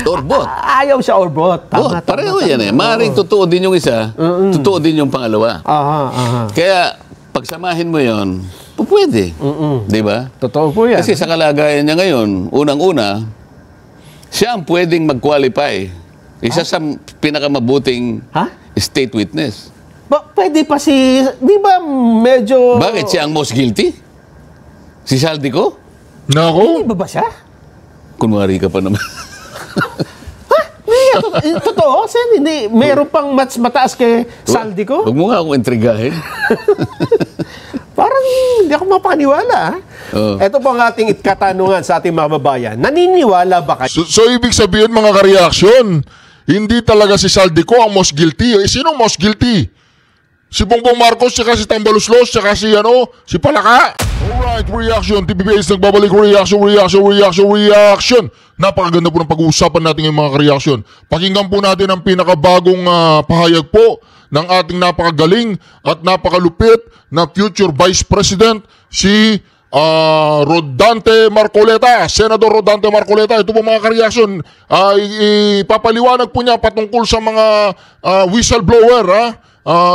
Or both. Ayaw siya or both. Both. Pareho yan eh. Maaaring totoo din yung isa, totoo din yung pangalawa. Kaya, pagsamahin mo yon, pwede. Di ba? Totoo po yan. Kasi sa kalagayan niya ngayon, unang-una, siya ang pwedeng mag-qualify. Isa sa pinakamabuting state witness. Pwede pa si... Di ba medyo... Bakit siya ang most guilty? Si Saldico? Hindi ba siya? Kunwari ka pa naman. Totoo, Sen. Hindi. Meron pang mas mataas kay Saldico? Huwag mo nga akong intrigahin. Parang hindi ako mapaniwala. Ito po ang ating katanungan sa ating mga babayan. Naniniwala ba kayo? So ibig sabihin mga ka-reaksyon, hindi talaga si Saldico ang most guilty. Sino most guilty? Si Bongbong Marcos, saka si Tambaluslos, saka si Palaka. Alright, reaction. TVBS nagbabalik. Reaction. Napakaganda po ng pag-uusapan natin ng mga ka-reaction. Pakinggan po natin ang pinakabagong pahayag po ng ating napakagaling at napakalupit na future Vice President, si Rodante Marcoleta, Senador Rodante Marcoleta. Ito po mga ka-reaction, ipapaliwanag po niya patungkol sa mga whistleblower,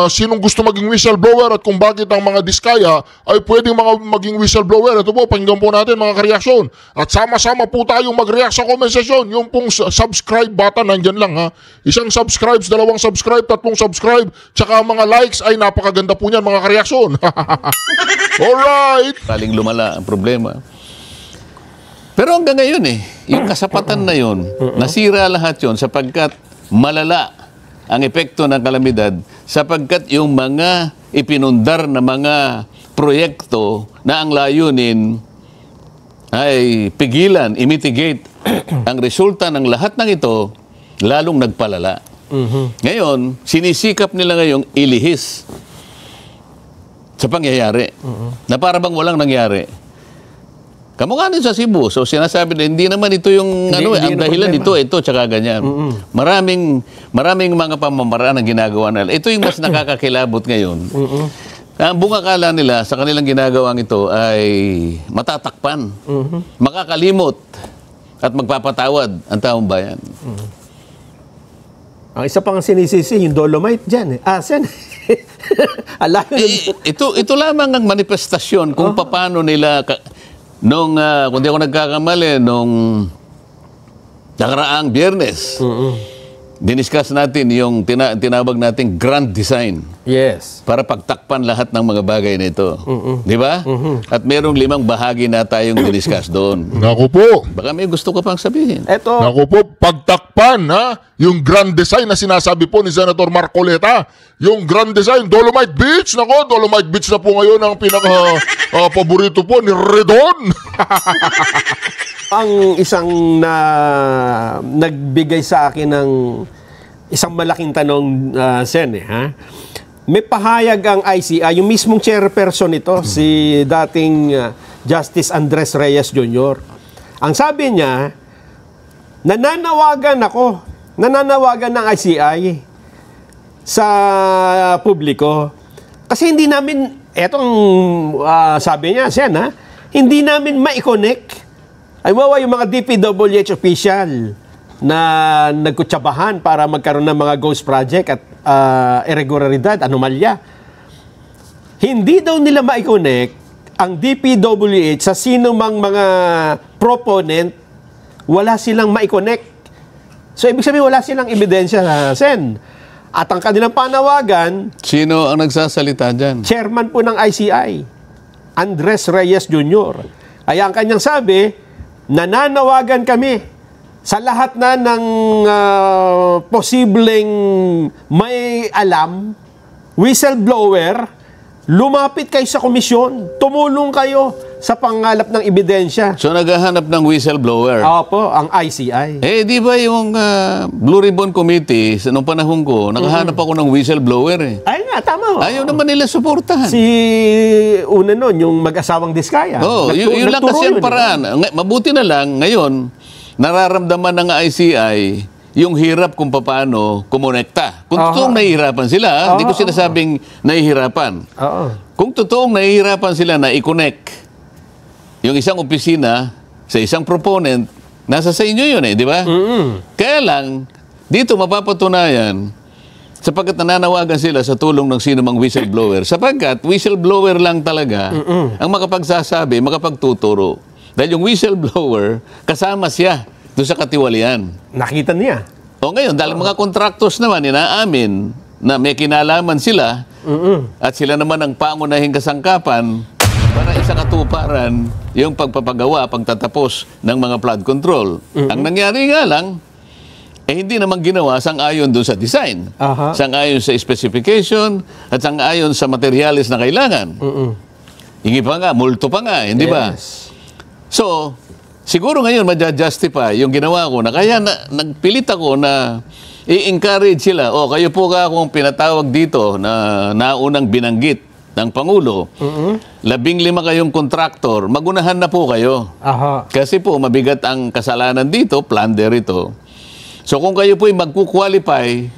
sinong gusto maging whistleblower at kung bakit ang mga diskaya ay pwedeng maging whistleblower. Ito po, pakinggan po natin mga ka-reaksyon. At sama-sama po tayong mag-react sa comment section. Yung pong subscribe button, nandyan lang ha. Isang subscribe, dalawang subscribe, tatlong subscribe, tsaka mga likes ay napakaganda po niyan mga ka-reaksyon. Alright! Kaling lumala ang problema. Pero hanggang ngayon yung kasapatan na yun, nasira lahat yun sapagkat malala ang epekto ng kalamidad sapagkat yung mga ipinundar na mga proyekto na ang layunin ay pigilan, imitigate ang resulta ng lahat ng ito, lalong nagpalala. Ngayon, sinisikap nila ngayong ilihis sa pangyayari na para bang walang nangyari. Kamukha din sa Cebu. So sinasabi na hindi naman ito yung ang dahilan dito, ito, tsaka ganyan. Maraming mga pamamaraan ang ginagawa nila. Ito yung mas nakakakilabot ngayon. Ang bungakala nila sa kanilang ginagawang ito ay matatakpan, makakalimot, at magpapatawad ang taong bayan. Ang isa pang sinisisi, yung Dolomite dyan. Sen. Ito lamang ang manifestasyon kung paano nila... kung di ako nagkakamali, nung nakaraang Biyernes, diniscuss natin yung tinawag nating grand design. Yes. Para pagtakpan lahat ng mga bagay na ito. Di ba? At merong 5 bahagi na tayong diniscuss doon. Naku po. Baka may gusto ka pang sabihin. Naku po, pagtakpan, yung grand design na sinasabi po ni Senator Marcoleta. Yung grand design, Dolomite Beach. Naku, Dolomite Beach na po ngayon ang pinaka-paborito po ni Redon. Ang isang nagbigay sa akin ng isang malaking tanong, Sen, may pahayag ang ICI, yung mismong chairperson nito, si dating Justice Andres Reyes Jr. Ang sabi niya, nananawagan ng ICI sa publiko. Kasi hindi namin, etong sabi niya, Sen, hindi namin ma-connect. Ay yung mga DPWH official na nagkutsabahan para magkaroon ng mga ghost project at irregularidad, anomalya. Hindi daw nila ma-connect ang DPWH sa sino mang mga proponent, wala silang ma-connect. So, ibig sabihin, wala silang ebidensya, Sen. At ang kanilang panawagan... Sino ang nagsasalita dyan? Chairman po ng ICI, Andres Reyes Jr. Ay ang kanyang sabi, nananawagan kami sa lahat na ng posibleng may alam, whistleblower, lumapit kayo sa komisyon, tumulong kayo sa pangalap ng ebidensya. So naghahanap ng whistleblower? Opo, ang ICI. Di ba yung Blue Ribbon Committee, nung panahon ko, naghahanap ako ng whistleblower Ay nga, tama. Ayaw naman nila suportahan. Una nun, yung mag-asawang Diskaya. Yun lang kasi ang paraan. Mabuti na lang, ngayon, nararamdaman ng ICI yung hirap kung paano kumonekta. Kung totoong nahihirapan sila, hindi ko sinasabing nahihirapan. Kung totoong nahihirapan sila na i-connect yung isang opisina sa isang proponent Nasa sa inyo yun di ba? Kaya lang, dito mapapatunayan, sapagkat nananawagan sila sa tulong ng sino mang whistleblower, sapagkat whistleblower lang talaga ang makapagsasabi, makapagtuturo. Dahil yung whistleblower, kasama siya doon sa katiwalian. Nakita niya. O ngayon, dahil mga contractors naman, inaamin na may kinalaman sila at sila naman ang pangunahing kasangkapan para isakatuparan yung pagpapagawa, pagtatapos ng mga flood control. Ang nangyari nga lang, hindi naman ginawa sang-ayon doon sa design. Sang-ayon sa specification at sang-ayon sa materialis na kailangan. Hingi pa nga, multo pa nga, hindi ba? So, siguro ngayon madja-justify yung ginawa ko na kaya nagpilit ako na i-encourage sila. O, kayo po ka akong pinatawag dito na naunang binanggit ng Pangulo. 15 kayong kontraktor, magunahan na po kayo. Kasi po, mabigat ang kasalanan dito, plunder ito. So kung kayo po'y magkukwalify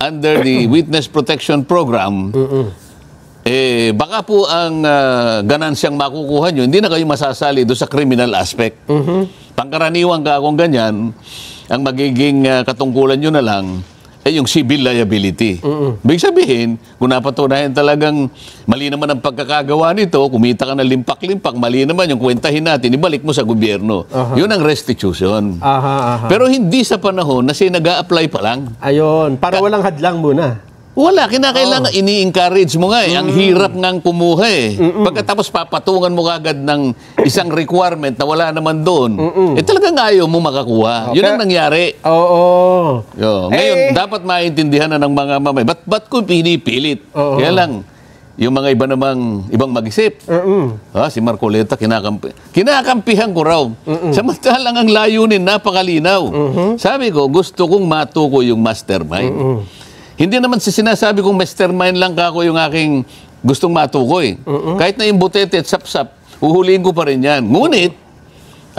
under the Witness Protection Program, baka po ang ganansyang makukuha nyo, hindi na kayo masasali doon sa criminal aspect. Pangkaraniwan ka kung ganyan, ang magiging katungkulan nyo na lang ay yung civil liability. Ibig sabihin, kung napatunayan talagang mali naman ang pagkakagawa nito, kumita ka na limpak-limpak, mali naman yung kwentahin natin, ibalik mo sa gobyerno. Yun ang restitution. Pero hindi sa panahon na siya nag-a-apply pa lang. Ayun, para walang hadlang muna. Wala, kinakailangan, ini-encourage mo nga Ang hirap ngang kumuha Pagkatapos papatungan mo kagad ng isang requirement na wala naman doon, talagang ayaw mo makakuha. Yun ang nangyari. Ngayon, dapat maintindihan na ng mga mamay. Ba't ko pinipilit? Kaya lang, yung mga iba namang ibang mag-isip. Si Marcoleta, kinakampihan ko raw. Samantalang ang layunin, napakalinaw. Sabi ko, gusto kong matuko yung mastermind. Hindi naman sinasabi kong mastermind lang kako yung aking gustong matukoy. Kahit na yung butete at sapsap, huhulihin ko pa rin yan. Ngunit,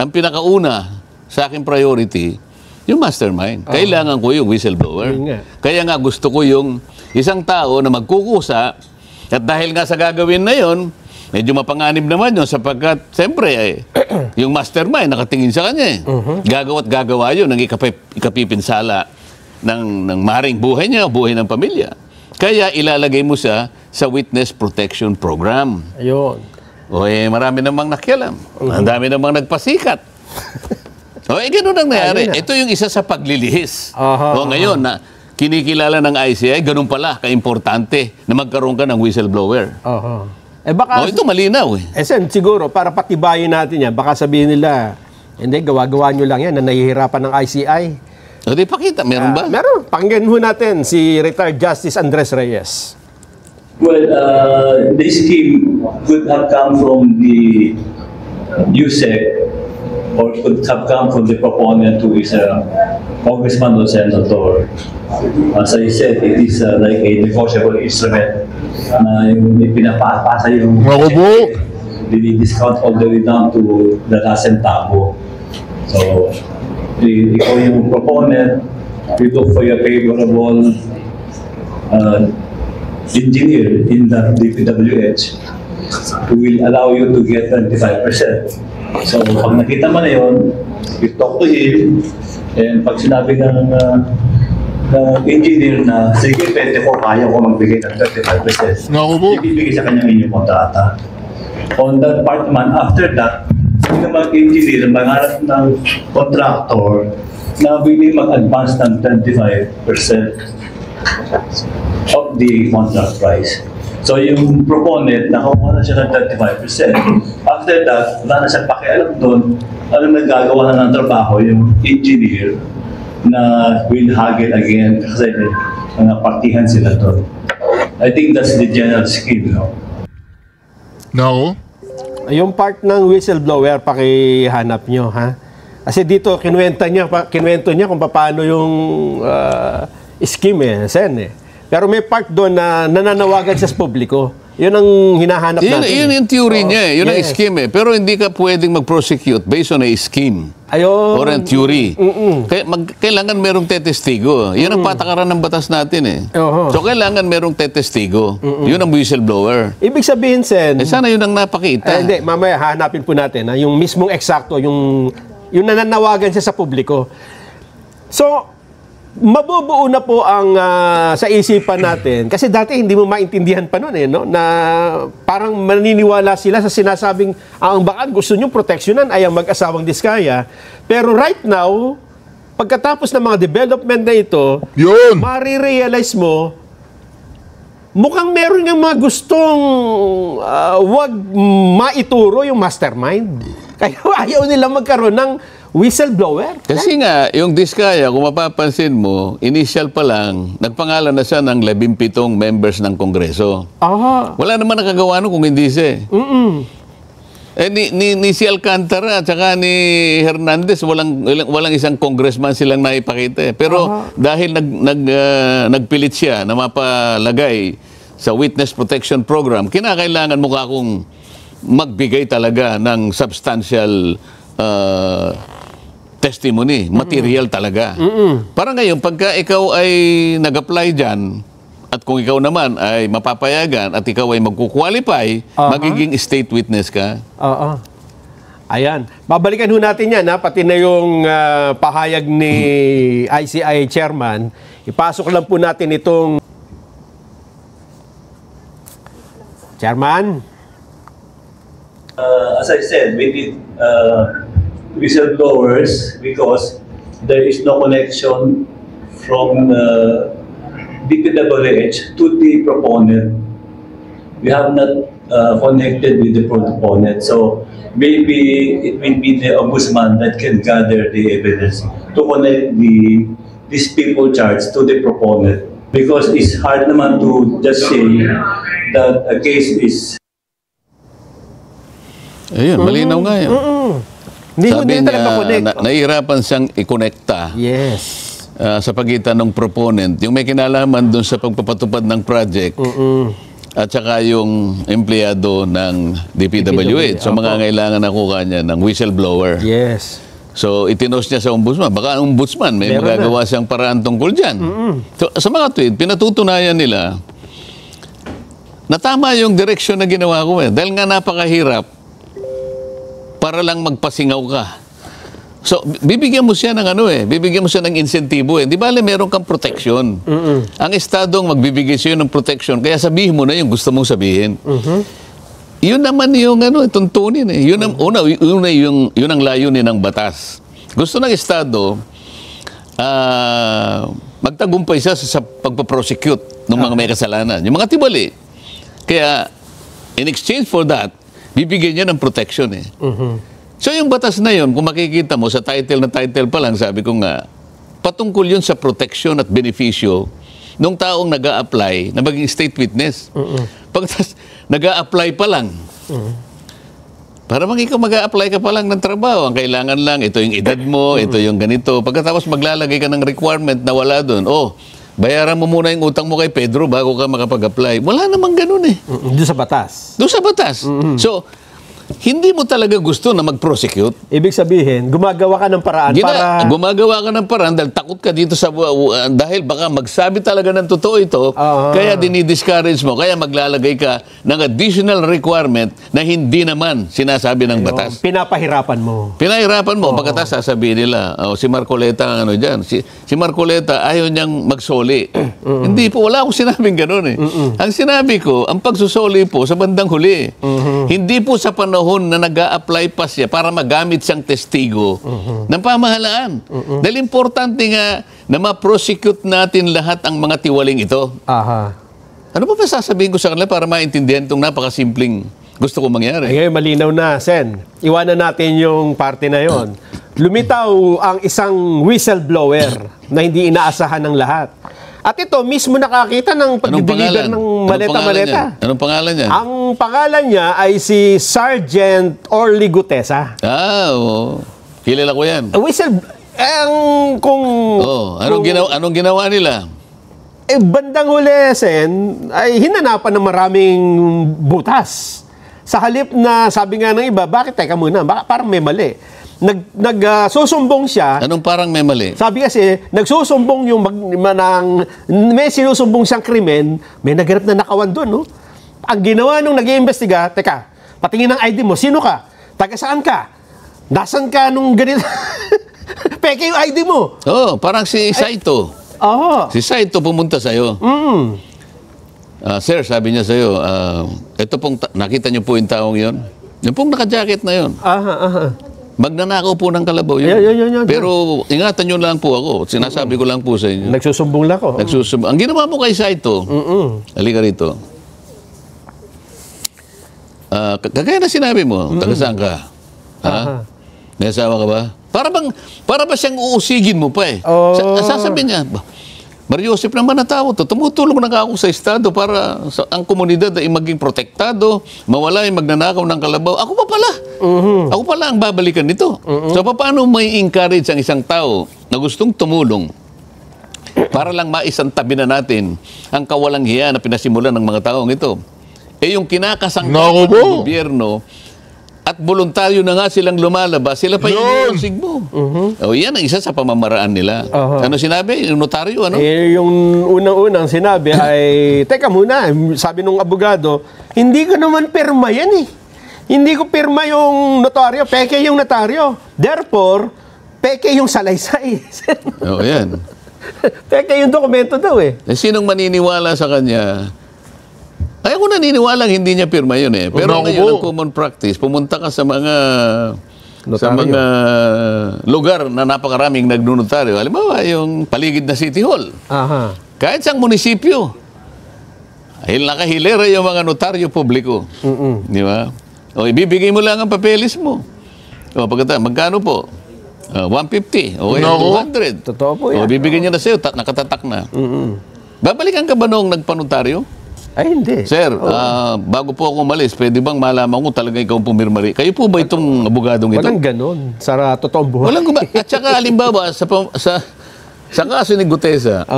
ang pinakauna sa aking priority, yung mastermind. Kailangan ko yung whistleblower. Kaya nga gusto ko yung isang tao na magkukusa at dahil nga sa gagawin na yon, medyo mapanganib naman yun sapagkat, siyempre, yung mastermind nakatingin sa kanya. Gagawa't gagawa yun ng ikapipinsala ng maring buhay niya, buhay ng pamilya. Kaya ilalagay mo siya sa Witness Protection Program. Ayun. Marami namang nakialam. Ang dami namang nagpasikat. Ganun ang nangyari. Ito yung isa sa paglilihis. Ngayon, na kinikilala ng ICI, ganun pala, kaimportante na magkaroon ka ng whistleblower. Baka, ito malinaw Sen, siguro, para patibayin natin yan, baka sabihin nila, hindi, gawa-gawa nyo lang yan na nahihirapan ng ICI. Di pakita, meron ba? Meron. Pakinggan ho natin si retired Justice Andres Reyes. Well, the scheme could have come from the USEC or could have come from the proponent who is a congressman or senator. As I said, it is like a negotiable instrument na yung pinapasa yung discount all the way down to the last centavo. So, ikaw yung proponent, you look for your favorable engineer in the DPWH who will allow you to get 25%. So, pag nakita mo na yun, you talk to him, and pag sinabi ng engineer na, sige, 24, kaya ko magbigay ng 35%. Ibibigay sa kanyang inyong kontrata. On that part naman, after that, hindi naman engineer, mangarap ng contractor na willing mag-advance ng 25% of the contract price. So yung proponent, nakakuha na siya ng 35%. After that, wala na siya pakialam doon, alam na gagawa na ng trabaho yung engineer na will haggle again kasi mga partihan sila doon. I think that's the general scheme, no? Now? Yung part ng whistleblower, pakihanap nyo, ha? Kasi dito, kinuwento niya kung paano yung scheme, Sen, Pero may part doon na nananawagan siya sa publiko. Yun ang hinahanap natin. Yun yung theory niya, yun ang scheme Pero hindi ka pwedeng mag-prosecute based on a scheme. Ayun. Or a theory. Kailangan merong tetestigo. Yun ang patakaran ng batas natin So kailangan merong tetestigo. Yun ang whistleblower. Ibig sabihin, Sen, sana yun ang napakita. Hindi, mamaya hahanapin po natin. Yung mismong eksakto, yung Yung nananawagan siya sa publiko. So, mabubuo na po ang sa isipan natin. Kasi dati hindi mo maintindihan pa noon no? Na parang maniniwala sila sa sinasabing ang baka gusto nyo proteksyonan ay ang mag-asawang Diskaya. Pero right now, pagkatapos ng mga development na ito, Yun! marirealize mo, mukhang meron ng mga gustong wag maituro yung mastermind. Kaya ayaw nila magkaroon ng whistleblower. Kasi nga, yung Diskaya, kung mapapansin mo, initial pa lang, nagpangalan na siya ng 17 members ng Kongreso. Aha. Wala naman nakagawa nun kung hindi siya. Eh, ni si Alcantara at saka ni Hernandez, walang isang congressman silang naipakita. Pero dahil nagpilit siya na mapalagay sa Witness Protection Program, kinakailangan mo akong magbigay talaga ng substantial testimony, material talaga. Para ngayon, pagka ikaw ay nag-apply dyan, at kung ikaw naman ay mapapayagan at ikaw ay magkukwalify, magiging state witness ka. Oo. Ayan. Babalikan ho natin yan, pati na yung pahayag ni ICI chairman. Ipasok lang po natin itong chairman. As I said, we need whistleblowers because there is no connection from DPWH to the proponent. We have not connected with the proponent. So maybe it will be the ombudsman that can gather the evidence to connect these people charged to the proponent. Because it's hard naman to just say that a case is... Ayun, malinaw nga yun. Hindi Sabi talaga niya, ma-connect. nahihirapan siyang i-connecta Yes. sa pagitan ng proponent. Yung may kinalaman dun sa pagpapatupad ng project at saka yung empleyado ng DPWH. So, mangangailangan na kuha niya ng whistleblower. Yes. So, itinos niya sa ombudsman. Baka ang ombudsman may Meron magagawa siyang paraan tungkol dyan. So, sa mga tweet, pinatutunayan nila na tama yung direksyon na ginawa ko. Dahil nga napakahirap para lang magpasingaw ka. So, bibigyan mo siya ng bibigyan mo siya ng insentibo Di ba, meron kang protection. Ang estado ang magbibigay sa'yo ng protection, kaya sabihin mo na yung gusto mong sabihin. Yun naman yung tuntunin Yun ang yun ang layunin ng batas. Gusto ng estado magtagumpay siya sa pagpaprosecute ng mga may kasalanan. Yung mga tibali. Kaya, in exchange for that, bibigyan niya ng protection So yung batas na yun, kung makikita mo sa title pa lang, sabi ko nga, patungkol yun sa protection at benepisyo nung taong nag-a-apply na maging state witness. Pagkas nag-a-apply pa lang, para ikaw mag-a-apply ka pa lang ng trabaho, ang kailangan lang, ito yung edad mo, ito yung ganito. Pagkatapos maglalagay ka ng requirement na wala doon, bayaran mo muna yung utang mo kay Pedro bago ka makapag-apply. Wala namang ganun Doon sa batas. Doon sa batas. So, hindi mo talaga gusto na mag-prosecute. Ibig sabihin, gumagawa ka ng paraan para... Gumagawa ka ng paraan dahil takot ka dito sa... dahil baka magsabi talaga ng totoo ito, kaya dinidiscourage mo, kaya maglalagay ka ng additional requirement na hindi naman sinasabi ng batas. Pinapahirapan mo. Pinahirapan mo, pagkatapos sasabihin nila, si Marcoleta ang dyan. Si Marcoleta ayaw niyang magsoli. Hindi po, wala akong sinabing gano'n Ang sinabi ko, ang pagsusoli po sa bandang huli. Hindi po sa panahon na nag-a-apply pa siya para magamit siyang testigo ng pamahalaan. Dahil importante nga na ma-prosecute natin lahat ang mga tiwaling ito. Ano ba sasabihin ko sa kanila para maintindihan itong napakasimpleng gusto ko mangyari? Ngayon, malinaw na, Sen. Iwanan natin yung parte na yon. Lumitaw ang isang whistleblower na hindi inaasahan ng lahat. At ito, mismo nakakita ng pag-deliver ng maleta-maleta. Anong pangalan niya? Ang pangalan niya ay si Sergeant Orly Gutesa. Kilala ko yan. Anong ginawa nila? Bandang huli, Sen, ay hinanapan ng maraming butas. Sa halip na, sabi nga ng iba, bakit teka muna, parang may mali. Nagsusumbong siya. Anong parang may mali? Sabi kasi, nagsusumbong yung may sinusumbong siyang krimen, may naganap na nakawan doon, no? Ang ginawa nung nag-iimbestiga, teka, patingin ng ID mo, sino ka? Taga saan ka? Nasaan ka nung ganito? Peke yung ID mo. Oo, parang si Saito. Oo. Si Saito pumunta sa'yo. Sir, sabi niya sa'yo, ito pong, nakita niyo po yung taong yon? Yung pong naka-jacket na yon. Aha. Magnanakaw po ng kalabaw yun. Yun. Pero ingatan niyo lang po ako. Sinasabi ko lang po sa inyo. Nagsusumbong lang ako. Ang ginawa mo kay Saito, halika rito. Kagaya na sinabi mo, taga saan ka? Ha? May asawa ka ba? Para ba siyang uusigin mo pa eh? Sasabihin niya, Mariosep naman na tao to, tumutulong na ako sa Estado para ang komunidad ay maging protektado, mawala yung magnanakaw ng kalabaw. Ako pa pala. Ako pala ang babalikan nito. So, paano may encourage ang isang tao na gustong tumulong para lang maisantabi na natin ang kawalang hiya na pinasimulan ng mga taong ito? Eh, yung kinakasangkapan ng gobyerno, at voluntaryo na nga silang lumalabas, sila pa yung inuusig mo. O yan ang isa sa pamamaraan nila. Ano sinabi? Yung notaryo, ano? Yung unang-unang sinabi ay, teka muna, sabi nung abogado, hindi ko naman pirma yan eh. Hindi ko pirma yung notaryo, peke yung notaryo. Therefore, peke yung salaysay. O yan. Peke yung dokumento daw eh. Sinong maniniwala sa kanya? Ay, ako naniniwalang hindi niya pirma yun eh. Pero ngayon, ang common practice, pumunta ka sa mga lugar na napakaraming nagnunotaryo. Halimbawa, yung paligid na City Hall. Kahit sa munisipyo, ay nakahilera yung mga notaryo publiko. Di ba? O, ibibigay mo lang ang papeles mo. O, pagkatapos, magkano po? 150 o 200. Totoo po yan. O, bibigyan niya na sa'yo, nakatatak na. Babalikan ka ba noong nagpanotaryo? Ay, hindi. Sir, bago po ako umalis, pwede bang malaman ko talaga ikaw pumirma rin? Kayo po ba itong abogadong ito? Walang ganun sa totoong buhay. Walang At saka, halimbawa, sa kaso ni Gutesa,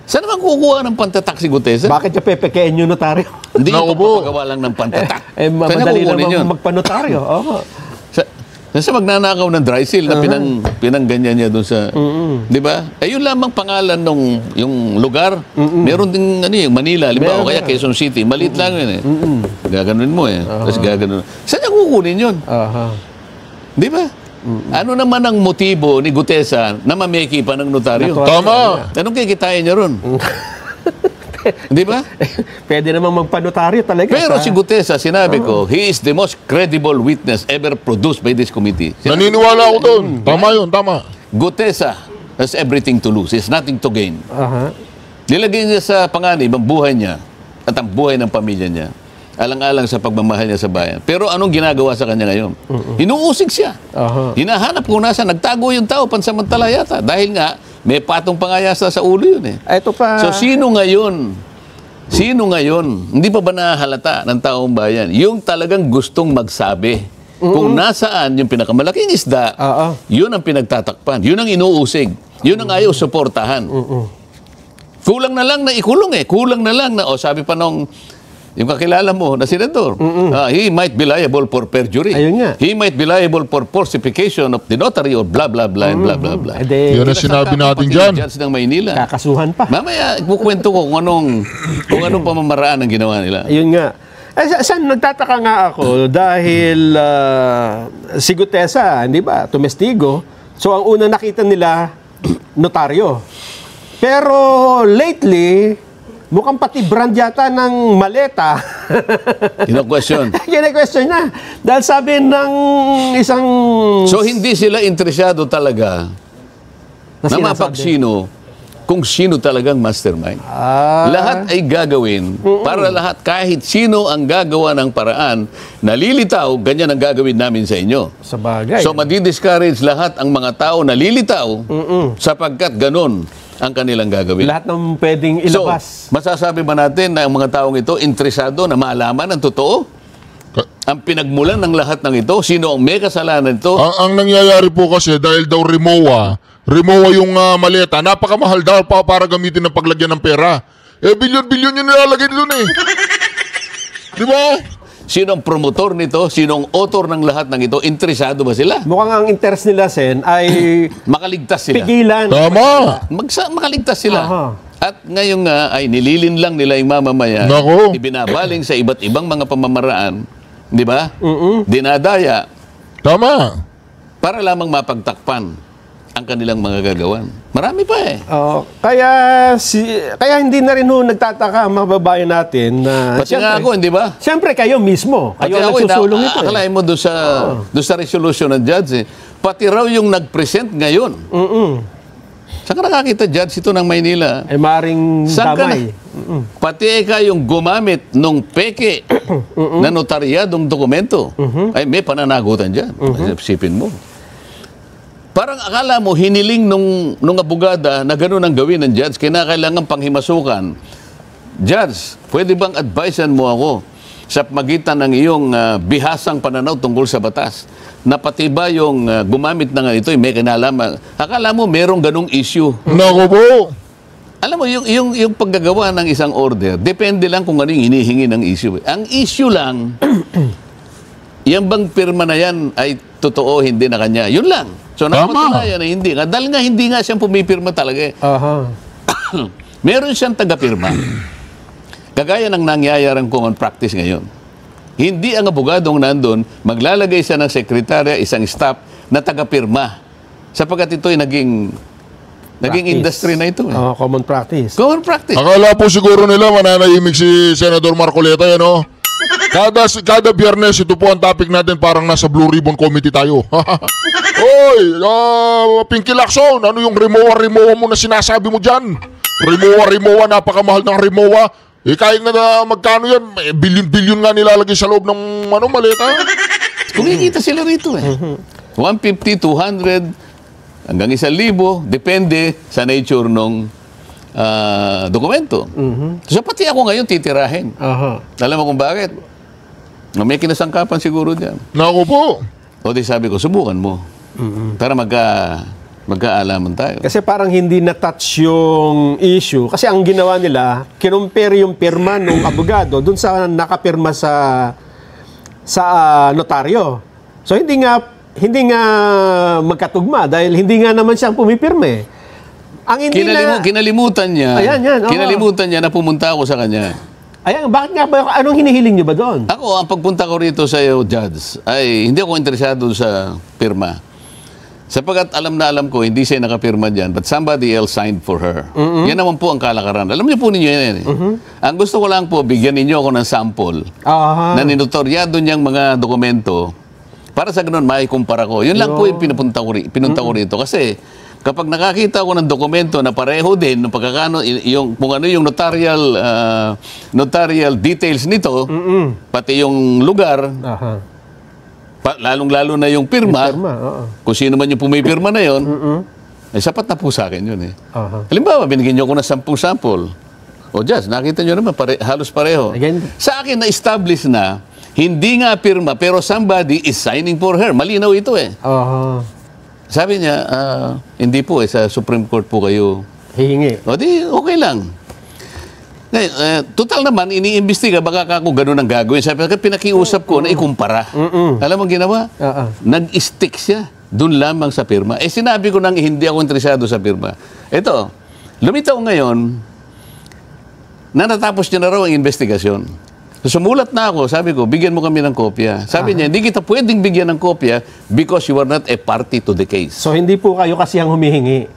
saan naman kukuha ng pantatak si Gutesa? Bakit niya pepekein yung notaryo? Hindi yung pagpapagawa lang ng pantatak. Madali naman magpanotaryo. Sa magnanakaw ng dry seal na pinangganyan niya doon sa... Di ba? Eh, yun lamang pangalan nung yung lugar. Meron din yung Manila, o kaya Quezon City. Maliit lang yun eh. Gaganunin mo eh. Tapos gaganunin. Saan niya kukunin yun? Di ba? Ano naman ang motibo ni Gutesa na mameki pa ng notaryo? Tama. Anong kikitain niya ron? Di ba? Pwede namang magpanotaryo talaga. Pero si Gutesa, sinabi ko, he is the most credible witness ever produced by this committee. Naniniwala ako doon. Tama yun, tama. Gutesa has everything to lose. He has nothing to gain. Nilagay niya sa panganib ang buhay niya at ang buhay ng pamilya niya. Alang-alang sa pagmamahal niya sa bayan. Pero anong ginagawa sa kanya ngayon? Hinuusig siya. Hinahanap kung nasa, nagtago yung tao pansamantala yata. Dahil nga, may patong pangayasa sa ulo yun eh. Ito pa. So, sino ngayon? Hindi pa ba nahalata ng taong bayan? Yung talagang gustong magsabi. Kung nasaan yung pinakamalaking isda, yun ang pinagtatakpan. Yun ang inuusig. Yun ang ayaw suportahan. Kulang na lang na ikulong eh. Kulang na lang na, sabi pa nung yung kakilala mo na senador, he might be liable for perjury. Ayun nga. He might be liable for falsification of the notary or blah, blah, blah, and blah, blah, blah. Yun ang sinabi natin dyan. Judge ng Maynila. Kakasuhan pa. Mamaya, ipukwento ko kung anong pamamaraan ang ginawa nila. Ayun nga. Saan nagtataka nga ako dahil si Gutesa, hindi ba, tumestigo. So, ang unang nakita nila, notaryo. Pero lately, mukhang pati brand yata ng maleta. Kino-question. Kino-question na. Dahil sabi ng isang... So, hindi sila interesado talaga na mapagsino kung sino talagang mastermind. Lahat ay gagawin para lahat, kahit sino ang gagawa ng paraan, nalilitaw, ganyan ang gagawin namin sa inyo. Sa bagay. So, madi-discourage lahat ang mga tao nalilitaw sapagkat ganun ang kanilang gagawin. Lahat ng pwedeng ilabas. So, masasabi ba natin na ang mga taong ito interesado na malaman ang totoo? Ang pinagmulan ng lahat ng ito, sino ang may kasalanan ito? Ang nangyayari po kasi dahil daw Rimowa yung maleta, napakamahal daw pa para gamitin ng paglagyan ng pera. Eh, bilyon-bilyon yung nilalagay doon eh. Di ba? Sino ang promotor nito? Sino ang author ng lahat ng ito? Interesado ba sila? Mukhang ang interest nila, Sen, ay Makaligtas sila. pigilan. Tama. Makaligtas sila. At ngayon nga ay nililin lang nila yung mamamayan. Nako. Ibinabaling sa iba't ibang mga pamamaraan. Di ba? Dinadaya. Tama. Para lamang mapagtakpan ang kanilang mga gagawan. Marami pa eh. Kaya hindi na rin nagtataka ang mga babayan natin na Pati nga ako, hindi ba? siyempre kayo mismo, Pati kayo ako, nagsusulong ito. akalain mo doon sa resolution ng judge, pati raw yung nag-present ngayon. Saan ka nakakita, judge, ito ng Maynila? Ay maring Saan ka damay. Pati yung gumamit nung peke na notaryadong dokumento, ay may pananagutan dyan. Isipin mo. Parang akala mo, hiniling nung abogada na gano'n ang gawin ng judge, kinakailangan panghimasukan. Judge, pwede bang advisean mo ako sa magitan ng iyong bihasang pananaw tungkol sa batas? Na pati ba yung gumamit na nga ito, may kinalaman? Akala mo, merong ganong issue. Naku po. Alam mo, yung paggagawa ng isang order, depende lang kung ano yung hinihingi ng issue. Ang issue lang, yung bang pirma na yan ay totoo, hindi na kanya. Yun lang. So, napatunayan na hindi nga. Dahil nga, hindi nga siyang pumipirma talaga eh. Meron siyang tagapirma. Kagaya ng nangyayarang common practice ngayon. Hindi ang abogadong nandun, maglalagay siya ng sekretarya, isang staff na tagapirma. Sapagkat ito'y naging industry na ito. Eh. Common practice. Common practice. Akala po siguro nila mananahimik si Senator Marcoleta, yan o. Kada biyernes, ito po ang topic natin, parang nasa Blue Ribbon Committee tayo. Oy, Pinky Lacson, ano yung Rimowa mo na sinasabi mo dyan? Rimowa, napakamahal ng Rimowa. Kahit na magkano yan, bilyon-bilyon nga nilalagay sa loob ng maleta. Kumikita sila rito eh. 150, 200, hanggang 1,000, depende sa nature ng dokumento. So pati ako ngayon titirahin. Alam mo kung bakit? May kinasangkapan siguro dyan. Naku po. O di sabi ko, subukan mo. Para magkaalaman tayo. Kasi parang hindi na-touch yung issue. Kasi ang ginawa nila, kinumpare yung pirma ng abogado dun sa nakapirma sa notaryo. So hindi nga magkatugma dahil hindi nga naman siyang pumipirme. Ang hindi kinalimutan niya. Ayan, kinalimutan niya na pumunta ako sa kanya. Ayan, bakit nga ba? Anong hinihiling niyo ba doon? Ako, ang pagpunta ko rito sa iyo, Judge, ay hindi ako interesado sa pirma. Sapagkat alam ko, hindi siya nakapirma dyan, but somebody else signed for her. Yan naman po ang kalakaran. Alam niyo po ninyo yan. Ang gusto ko lang po, bigyan ninyo ako ng sample na ninotoryado niyang mga dokumento para sa ganun, maikumpara ko. Yun lang po yung pinunta ko rito. Kasi kapag nakakita ko ng dokumento na pareho din, ng pagkakano, kung ano yung notarial details nito, pati yung lugar, lalong-lalo na yung pirma, kung sino man yung pumipirma na yun, ay sapat na po sa akin yun eh. Halimbawa, binigyan nyo ako ng 10 sample. O Jazz, nakita nyo naman, halos pareho. Again. Sa akin, na-establish na, hindi nga pirma, pero somebody is signing for her. Malinaw ito eh. Sabi niya, hindi po eh, sa Supreme Court po kayo. Hihingi. O di, okay lang. Ngayon, total naman, iniimbestiga, baka ako ganun ang gagawin. Sabi ko, pinakiusap ko na ikumpara. Alam mo ang ginawa? Nag-stick siya doon lamang sa pirma. Sinabi ko nang hindi ako interesado sa pirma. Ito, lumitaw ngayon, na natapos niya na raw ang investigasyon. So, sumulat na ako, sabi ko, bigyan mo kami ng kopya. Sabi niya, hindi kita pwedeng bigyan ng kopya because you are not a party to the case. So, hindi po kayo kasi ang humihingi.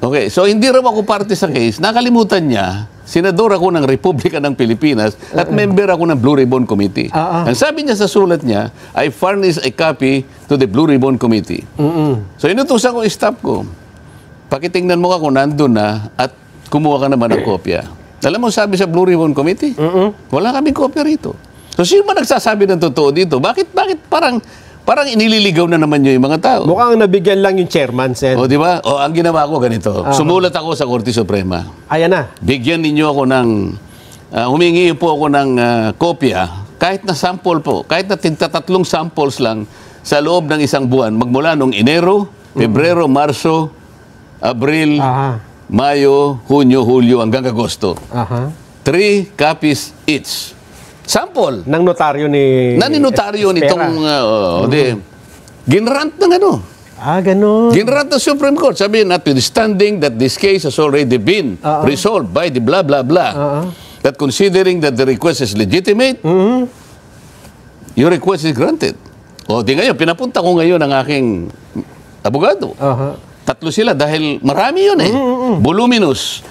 Okay, so hindi raw ako party sa case. Nakalimutan niya, senador ako ng Republika ng Pilipinas at member ako ng Blue Ribbon Committee. Ang sabi niya sa sulat niya, I furnish a copy to the Blue Ribbon Committee. So inutusan ko staff ko. Pakitingnan mo ka kung nandun na at kumuha ka naman ng kopya. Alam mo sabi sa Blue Ribbon Committee? Wala kaming kopya rito. So sino ba nagsasabi ng totoo dito? Bakit parang inililigaw na naman yung mga tao? Mukhang nabigyan lang yung chairman, Sen. O, di ba? O, ang ginawa ko ganito. Sumulat ako sa Korte Suprema. Ayan na. Bigyan ninyo ako ng, humingi po ako ng kopya, kahit na sample po, kahit na 3 samples lang sa loob ng isang buwan, magmula nung Enero, Pebrero, Marso, Abril, Mayo, Hunyo, Hulyo, hanggang Agosto. 3 copies each. Sample. Ng notaryo ni... Notaryo nitong... ginrant ng ano. Ganun. Ginrant ng Supreme Court. Sabi, notwithstanding that this case has already been resolved by the blah, blah, blah. That considering that the request is legitimate, your request is granted. O, di ngayon, pinapunta ko ngayon ang aking abogado. Aha. 3 sila dahil marami yun eh. Voluminous.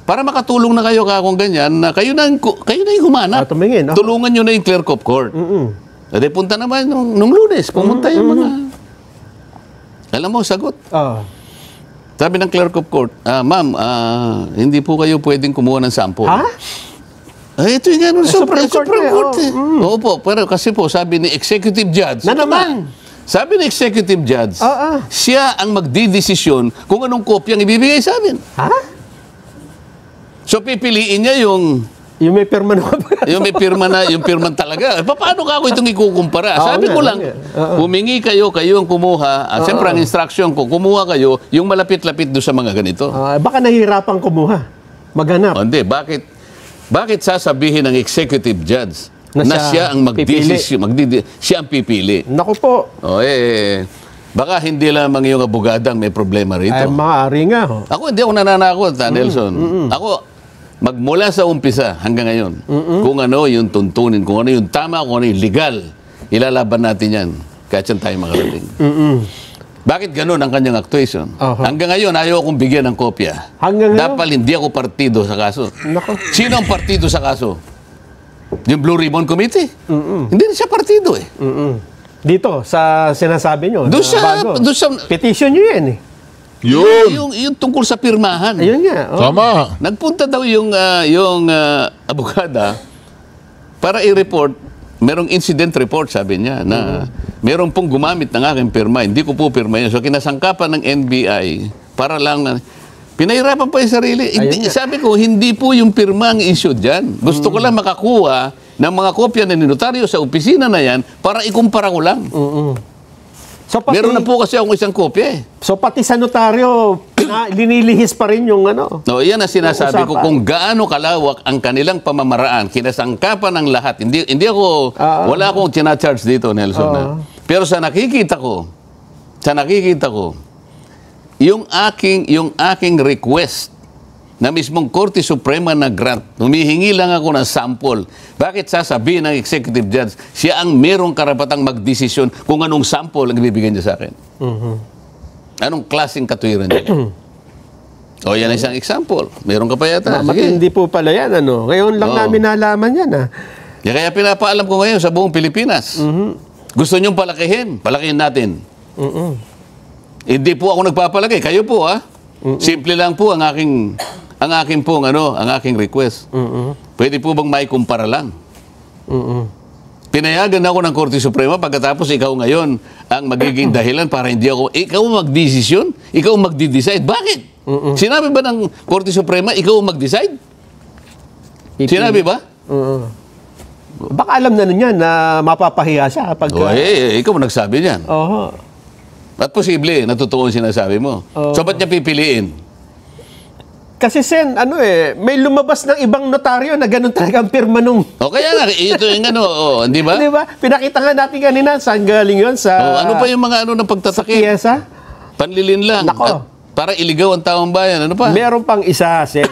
Para makatulong na kayo kung ganyan, na kayo na yung humanap. Tumingin. Tulungan nyo na yung clerk of court. Ade, punta naman nung Lunes, pumunta yung mga... Alam mo, sagot. Sabi ng clerk of court, ma'am, hindi po kayo pwedeng kumuha ng sample. Ha? Ito yung gano'n, Supreme Court. Opo, pero kasi po, sabi ni Executive Judge. Na naman. Sabi ni Executive Judge, siya ang magdidesisyon kung anong kopyang ibibigay sa amin. Ha? So pipiliin niya yung may pirma na may pirma na, yung pirma talaga. Paano ka ako itong ikukumpara? Sabi ko lang, humingi kayo ang kumuha. Siyempre ang instruction ko, kumuha kayo yung malapit-lapit doon sa mga ganito. Baka nahihirapan kumuha. Maghanap. Hindi, bakit sasabihin ng executive judge na siya ang magdesisyon, siya ang pipili? Naku po. Baka hindi lamang yung abogadang may problema rito. Ay, maaari nga. Ako hindi ako nananakot, Nelson. Ako, magmula sa umpisa hanggang ngayon, kung ano yung tuntunin, kung ano yung tama, kung ano yung legal, ilalaban natin yan kahit saan tayo makarating. Bakit ganun ang kanyang actuation? Hanggang ngayon, ayaw akong bigyan ng kopya. Dapat hindi ako partido sa kaso. Sino ang partido sa kaso? Yung Blue Ribbon Committee? Hindi na siya partido eh. Dito, sa sinasabi nyo. Doon sa petition nyo yan eh. Yung tungkol sa pirmahan. Ayun nga. Tama. Nagpunta daw yung abogada para i-report, merong incident report, sabi niya, na merong pong gumamit ng aking pirma. Hindi ko po pirma yun. So, kinasangkapan ng NBI para lang, pinahirapan pa yung sarili. Sabi ko, hindi po yung pirma ang issue dyan. Gusto ko lang makakuha ng mga kopya ng notaryo sa opisina na yan para ikumpara ko lang. So, meron na po kasi akong isang kopya eh. So pati sa notaryo, linilihis pa rin yung ano. No, yan ang sinasabi ko kung gaano kalawak ang kanilang pamamaraan, kinasangkapan ng lahat. Hindi ako, wala akong tina-charge dito, Nelson. Pero sa nakikita ko, yung aking request na mismong Korte Suprema na grant, humihingi lang ako ng sample. Bakit sasabihin ng executive judge, siya ang merong karapatang magdesisyon kung anong sample ang ibibigay niya sa akin? Anong klaseng katuwiran niya? O yan isang example. Meron ka pa yata. Matindi po pala yan. Ngayon lang namin nalaman yan. Kaya pinapaalam ko ngayon sa buong Pilipinas. Gusto niyong palakihin? Palakihin natin. Hindi po ako nagpapalaki. Kayo po Simple lang po ang aking request. Pwede po bang maikumpara lang? Pinayagan ako ng Korte Suprema pagkatapos ikaw ngayon ang magiging dahilan para hindi ako, ikaw magdesisyon, ikaw magdi-decide. Bakit? Sinabi ba ng Korte Suprema, ikaw mag-decide? Sinabi ba? Baka alam na niya na mapapahiya siya. Ikaw nagsabi niyan. At posible, natutuon sinasabi mo. So, ba't niya pipiliin? Kasi may lumabas ng ibang notaryo na ganun talaga ang pirma nung... Kaya nga, ito yung di ba? Di ba? Pinakita nga natin kanina, saan galing yun? Ano pa yung mga ng pagtatakip? Sa piyesa? Panlilin lang. At para iligaw ang taong bayan. Ano pa? Meron pang isa, Sen.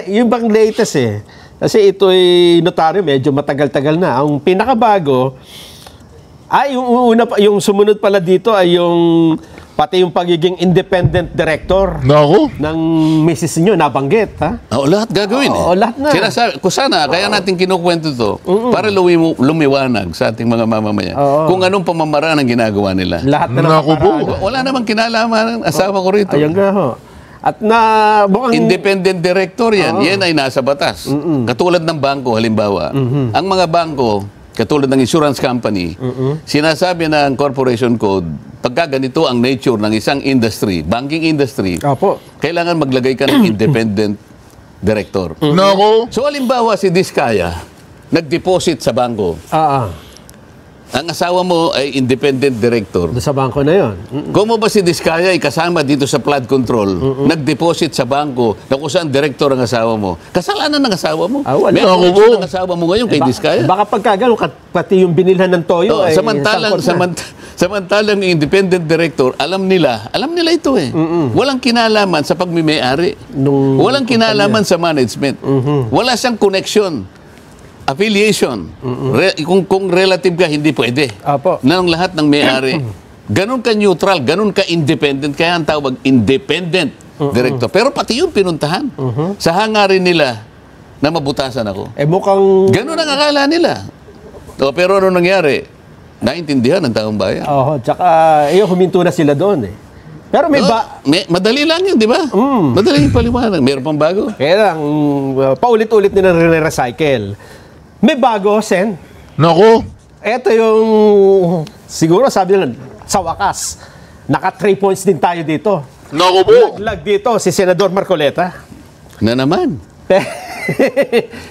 Yung bang latest Kasi ito'y notaryo, medyo matagal-tagal na. Ang pinakabago, yung sumunod pala dito ay yung pati yung pagiging independent director ng misis nyo, nabanggit, ha? Lahat gagawin lahat na. Sinasabi, sana, kaya natin kinukwento to para lumiwanag sa ating mga mamamayan. Kung anong pamamaraan ang ginagawa nila. Lahat na wala namang kinalaman ng asawa ko rito. Ayun nga ho. At independent director yan. Yan ay nasa batas. Katulad ng bangko, halimbawa. Ang mga bangko, katulad ng insurance company, sinasabi ng corporation code, pagka ganito ang nature ng isang industry, banking industry, kailangan maglagay ka ng independent director. So, halimbawa si Diskaya, nag-deposit sa bangko. Ang asawa mo ay independent director. Sa bangko na yun. Kung mo ba si Diskaya ay kasama dito sa flood control, nag-deposit sa bangko na kung saan director ang asawa mo, kasalanan ng asawa mo. Wala. May connection ng asawa mo ngayon kay Diskaya. Baka pagkagano, pati yung binilhan ng toyo ay samantalang independent director, alam nila ito Walang kinalaman sa pagmimay-ari. Walang kinalaman sa management. Wala siyang connection affiliation. Kung relative ka, hindi pwede. Apo. Ng lahat ng may-ari. Ganon ka neutral, ganon ka independent, kaya ang tawag independent director. Pero pati yun pinuntahan. Sa hangarin nila na mabutasan ako. Mukhang... Ganon ang akala nila. Pero ano nangyari? Naintindihan ng taong bayan. Tsaka, huminto na sila doon eh. Pero may madali lang yun, di ba? Madali yung paliwanag. Meron pang bago. Kaya lang, paulit-ulit nila re-recycle. May bago, Sen. Nako, Ito yung, siguro sabi nila, sa wakas, naka 3 points din tayo dito. nako po. Naglag dito si Senador Marcoleta. Na naman.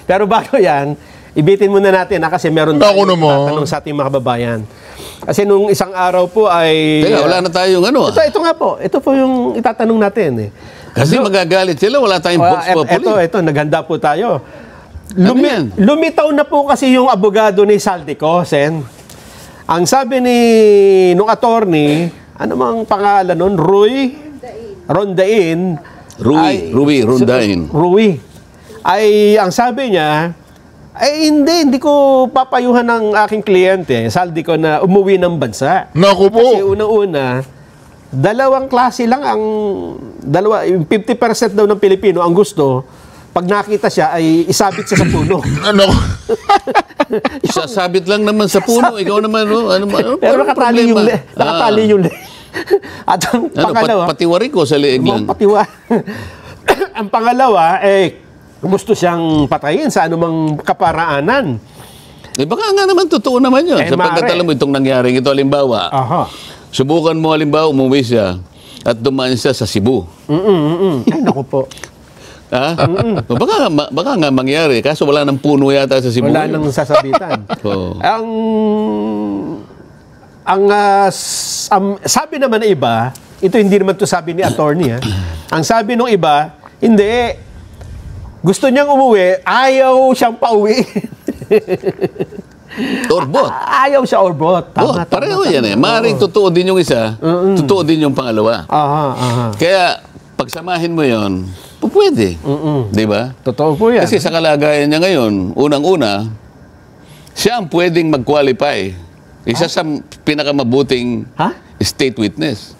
Pero bago yan, ibitin muna natin kasi meron Ako tayong naman. tatanong sa ating mga kababayan. Kasi nung isang araw po ay... Teka, wala na tayong ano. Ito nga po. Ito po yung itatanong natin eh. Kasi magagalit sila, wala tayong box populi. Ito, naghanda po tayo. Ano yan? Lumitaw na po kasi yung abogado ni Saldico, Sen. Ang sabi nung attorney, ano mang pangalan nun? Rondain. Rui Rondain. Rui. Ang sabi niya, hindi ko papayuhan ng aking kliyente, Saldico, na umuwi ng bansa. Nako po. Kasi unang-una, dalawang klase lang yung 50% daw ng Pilipino ang gusto, pag nakita siya ay isabit siya sa puno. Nako. Sasabit lang naman sa puno. Ikaw naman, Pero nakatali yung At ang pangalawa, patiwari ko sa liig lang. Ang pangalawa, gusto siyang patayin sa anumang kaparaanan. Baka nga naman, totoo naman yun. Sapagkat mare. alam mo itong nangyaring ito, halimbawa, subukan mo halimbawa, umuwi siya at dumaan siya sa Cebu. Ay, naku po. Baka nga mangyari, kaso wala nang puno yata sa Cebu. Wala nang sasabitan. Oo. Sabi naman ng iba, ito hindi naman to sabi ni attorney, ha? Ang sabi ng iba, hindi. Gusto niyang umuwi, ayaw siyang pauwi. Orbot. Ayaw siya orbot. Tama, Pareho yan eh. Maaaring totoo din yung isa, totoo din yung pangalawa. Kaya, pagsamahin mo yon, pwede. Di ba? Totoo po yan. Kasi sa kalagayan niya ngayon, unang-una, siya ang pwedeng mag-qualify. Isa sa pinakamabuting state witness.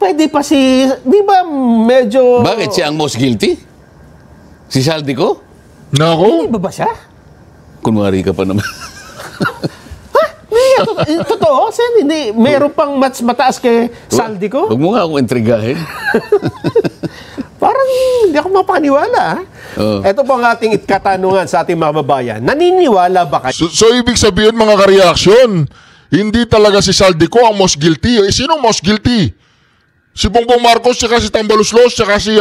Pwede pa di ba medyo... Bakit siya ang most guilty? Si Saldico? Nako. Hindi ba siya? Kunwari ka pa naman. Totoo, Sen, hindi. Meron pang mas mataas kay Saldico? Huwag mo nga akong intrigahin. Parang hindi ako mapaniwala. Ito po ang ating katanungan sa ating mga babayan. Naniniwala ba kayo? So ibig sabihin mga ka-reaksyon, hindi talaga si Saldico ang most guilty. Sino ang most guilty? Si Bongbong Marcos, saka si Tambaluslos, saka si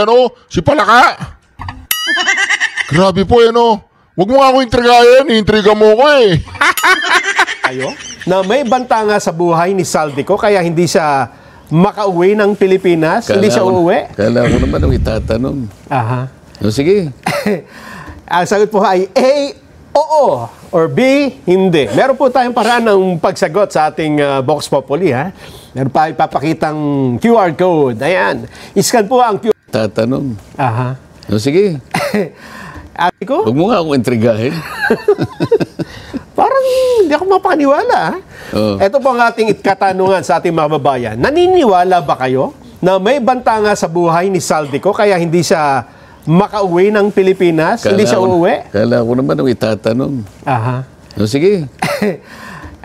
Palaka? Grabe po Huwag mo nga ako intrigahin, intriga mo ko eh. Kayo? Na may banta nga sa buhay ni Saldico kaya hindi siya makauwi ng Pilipinas? Hindi siya uuwi? Kala ko naman ang itatanong. Sige. Ang sagot po ay A, oo, or B, hindi. Meron po tayong paraan ng pagsagot sa ating Vox Populi, ha? Meron pa ipapakitang QR code. Ayan. Iscan po ang QR... Tatanong. Sige. Ate ko? Huwag mo nga akong intrigahin. Parang hindi ako mapaniwala. Ito po ang ating katanungan sa ating mga babayan. Naniniwala ba kayo na may banta nga sa buhay ni Saldico kaya hindi siya makauwi ng Pilipinas? Hindi siya uuwi? Kala ko naman ang itatanong. Sige.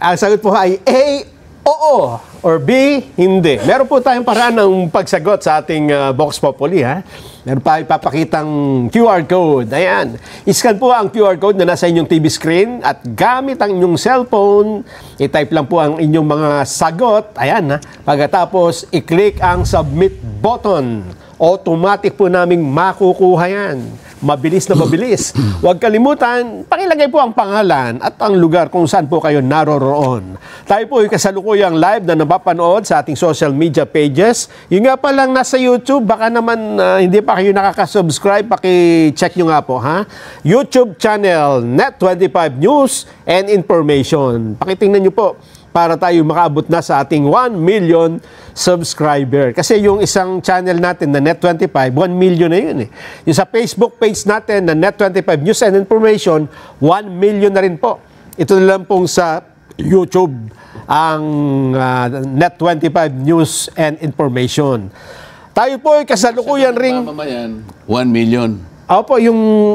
Ang sagot po ay A, oo, or B, hindi. Meron po tayong paraan ng pagsagot sa ating Vox Populi, ha? Meron pa ipapakitang QR code. Ayan. Iscan po ang QR code na nasa inyong TV screen at gamit ang inyong cellphone, i-type lang po ang inyong mga sagot. Ayan, ha? Pagkatapos, i-click ang submit button. Automatic po naming makukuha yan. Mabilis na mabilis. Huwag kalimutan, pakilagay po ang pangalan at ang lugar kung saan po kayo naroroon. Tayo po ay kasalukuyang live na napapanood sa ating social media pages. Yung nga pa lang nasa YouTube, baka naman hindi pa kayo nakaka-subscribe, paki-check nyo nga po, ha? YouTube channel, Net25 News and Information. Pakitingnan nyo po para tayo makaabot na sa ating 1 million subscriber. Kasi yung isang channel natin na Net25, 1 million na yun eh. Yung sa Facebook page natin na Net25 News and Information, 1 million na rin po. Ito na lang pong sa YouTube ang Net25 News and Information. Tayo po ay kasalukuyan ring... Mamamayan, 1 million. Opo,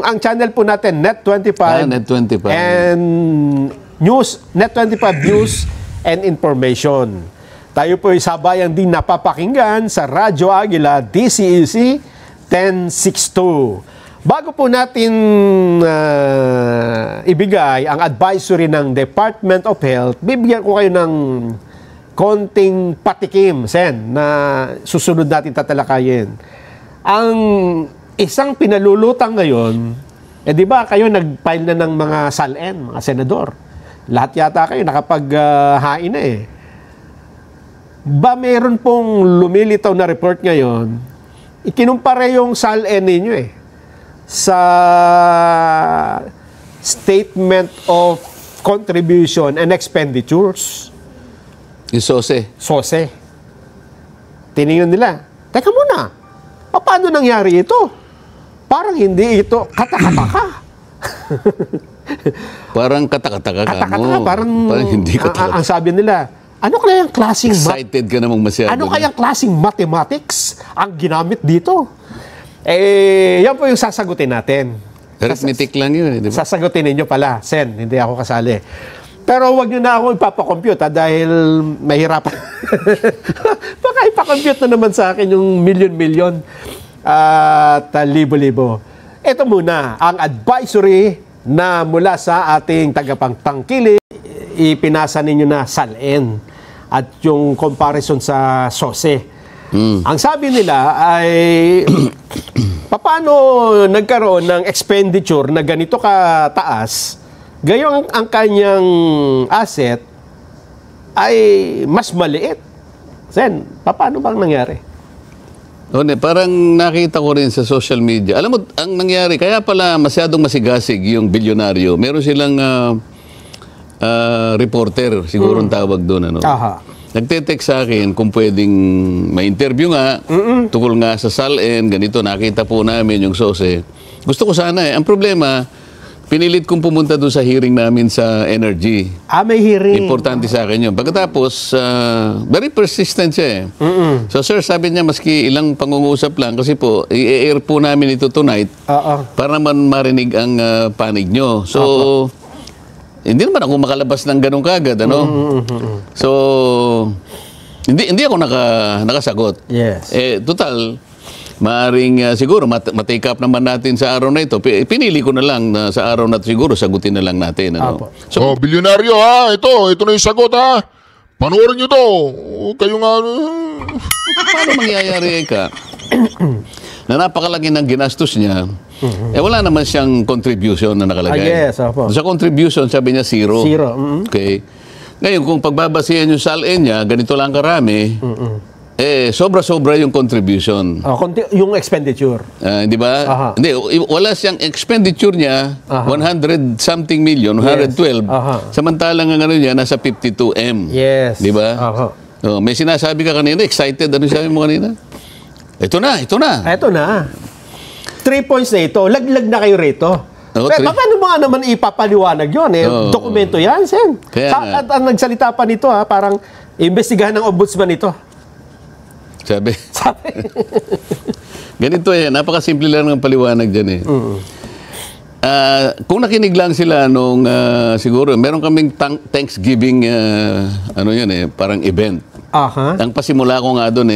ang channel po natin, Net25. Net25. And Net25 News and Information. Tayo po ay sabayang din napapakinggan sa Radyo Aguila DCEC 1062. Bago po natin ibigay ang advisory ng Department of Health, bibigyan ko kayo ng konting patikim, Sen, na susunod natin tatalakayin. Ang isang pinalulutang ngayon, di ba kayo nag-file na ng mga SALN, mga senador? Lahat yata kayo nakapag-hain na eh. Ba meron pong lumilitaw na report ngayon, ikinumpara yung SALN ninyo eh sa Statement of Contribution and Expenditures. Yung SOSE. SOSE. Tiningnan nila, teka muna, paano nangyari ito? Parang hindi ito kata-kata. Parang katakataka ka mo. Parang hindi katakataka. ang sabi nila, ano kayang klaseng Excited ka namang masyado. ano kayang klaseng mathematics ang ginamit dito? Yan po yung sasagutin natin. Arithmetic lang yun, di ba? Sasagutin ninyo pala, Sen, hindi ako kasali. Pero wag nyo na ako ipapakompute dahil mahirapan. Baka ipakompute na naman sa akin yung milyon-milyon at libo-libo. Ito muna, ang advisory na mula sa ating tagapangtangkili, ipinasa ninyo na SALN at yung comparison sa SOSE. Ang sabi nila ay paano nagkaroon ng expenditure na ganito kataas, gayong ang kanyang asset ay mas maliit. Sen, paano bang nangyari? Parang nakita ko rin sa social media. Alam mo, ang nangyari, kaya pala masyadong masigasig yung bilyonaryo. Meron silang reporter, siguro ang tawag doon. Ano? Aha. Nagte-text sa akin kung pwedeng ma-interview nga, tukol nga sa SALN, ganito, nakita po namin yung SOSE. Gusto ko sana eh. Ang problema, pinilit kong pumunta doon sa hearing namin sa energy. May hearing. Importante sa akin yun. Pagkatapos, very persistent siya eh. So sir, sabi niya, maski ilang pangungusap lang, kasi po, i-air po namin ito tonight para naman marinig ang panig nyo. So, hindi naman ako makalabas ng ganun kagad, ano? So, hindi ako nakasagot. Yes. Total, maaring siguro matake up naman natin sa araw na ito. Pinili ko na lang na sa araw na ito siguro sagutin na lang natin. Ano? So, bilyonaryo ha, ito na yung sagot ha. Panoorin nyo to. Kayo nga. Paano mangyayari ka? Na napakalaki ng ginastos niya, wala naman siyang contribution na nakalagay. Yes, opo. Sa contribution, sabi niya zero. Zero. Okay. Ngayon, kung pagbabasihan yung SALN niya, ganito lang karami, sobra-sobra yung contribution. Yung expenditure. Di ba? Hindi, wala siyang expenditure niya, 100 something million, 112. Samantalang ang ano niya, nasa 52M. Yes. Di ba? May sinasabi ka kanina, excited. Ano sabi mo kanina? Ito na. Ito na. 3 points na ito. Laglag na kayo rito. Paano mo nga naman ipapaliwanag yun? Dokumento yan, Sen. At ang nagsalita pa nito, parang imbestigahan ng ombudsman ito. Sabi. Ganito napakasimple lang ng paliwanag dyan eh. Kung nakinig lang sila nung siguro, meron kaming Thanksgiving, parang event. Ang pasimula ko nga doon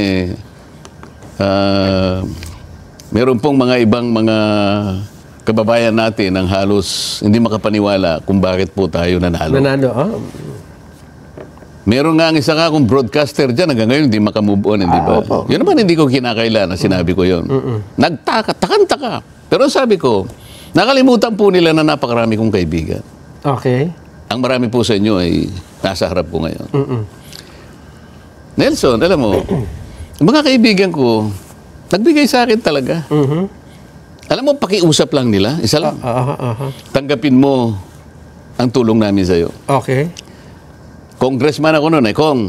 meron pong mga ibang mga kababayan natin ang halos hindi makapaniwala kung bakit po tayo nanalo. Meron nga ang isa ka kung broadcaster dyan, hanggang ngayon hindi makamove on, hindi ba? Yun naman hindi ko kinakailan na sinabi ko yun. Takantaka. Pero sabi ko, nakalimutan po nila na napakarami kong kaibigan. Okay. Ang marami po sa inyo ay nasa harap po ngayon. Nelson, alam mo, mga kaibigan ko, nagbigay sa akin talaga. Alam mo, pakiusap lang nila. Isa lang. Tanggapin mo ang tulong namin sa'yo. Okay. congressman ako noon Kong,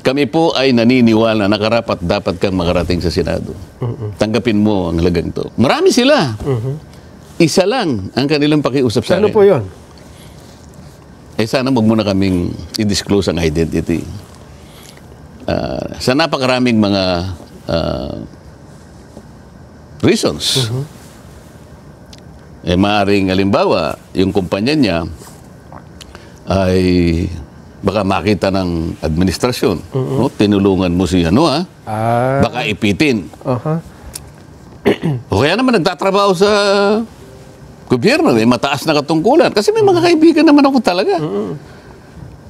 kami po ay naniniwala na karapat dapat kang makarating sa Senado. Tanggapin mo ang halagang to. Marami sila. Isa lang ang kanilang pakiusap sa Ano akin. po yun? Sana wag mo na kaming i-disclose ang identity. Sa napakaraming mga reasons. Maaring halimbawa, yung kumpanya niya ay baka makita ng administrasyon. No? Tinulungan mo si baka ipitin. O kaya naman nagtatrabaho sa gobyerno, may mataas na katungkulan. Kasi may mga kaibigan naman ako talaga.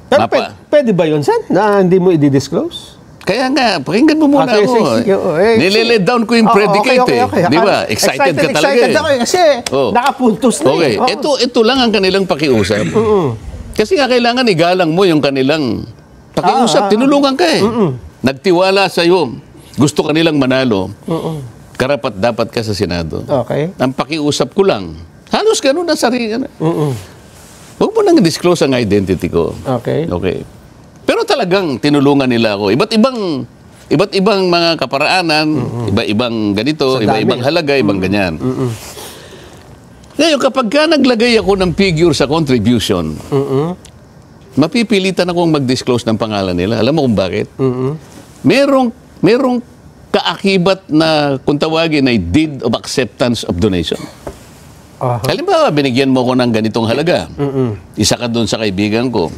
Pero pwede ba yun, Sen? Na hindi mo i-disclose? Kaya nga, pakinggan mo muna Okay, ako. sige. Nile-let down ko yung predicate okay. Di ba? Excited ka talaga Excited ako kasi nakapuntos na Okay, ito lang ang kanilang pakiusap. Kasi nga kailangan igalang mo yung kanilang pakiusap. Tinulungan ka Nagtiwala sa iyo. Gusto kanilang manalo. Karapat dapat ka sa Senado. Okay. Ang pakiusap ko lang, halos ganun na sarili. Huwag mo nang disclose ang identity ko. Okay. Pero talagang tinulungan nila ako. Iba't ibang mga kaparaanan, iba-ibang ganito, iba-ibang halaga, ibang ganyan. Ngayon, kapag ka naglagay ako ng figure sa contribution, mapipilitan akong mag-disclose ng pangalan nila. Alam mo kung bakit? Merong kaakibat na kung tawagin ay deed of acceptance of donation. Halimbawa, binigyan mo ko ng ganitong halaga. Isa ka doon sa kaibigan ko.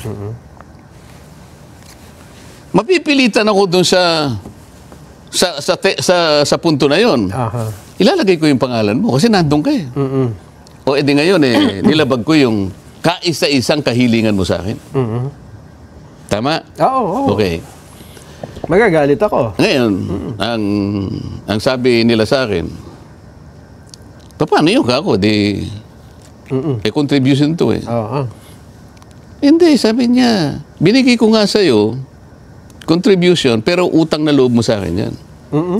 Mapipilitan ako doon sa punto na yon. Ilalagay ko yung pangalan mo kasi nandun ka O edi ngayon nilabag ko yung kaisa-isang kahilingan mo sa akin. Tama? Oo. Okay. Magagalit ako. Ngayon, ang sabi nila sa akin, paano yun ka ako? Contribution to Hindi, sabi niya, binigay ko nga sa'yo, contribution, pero utang na loob mo sa akin yan.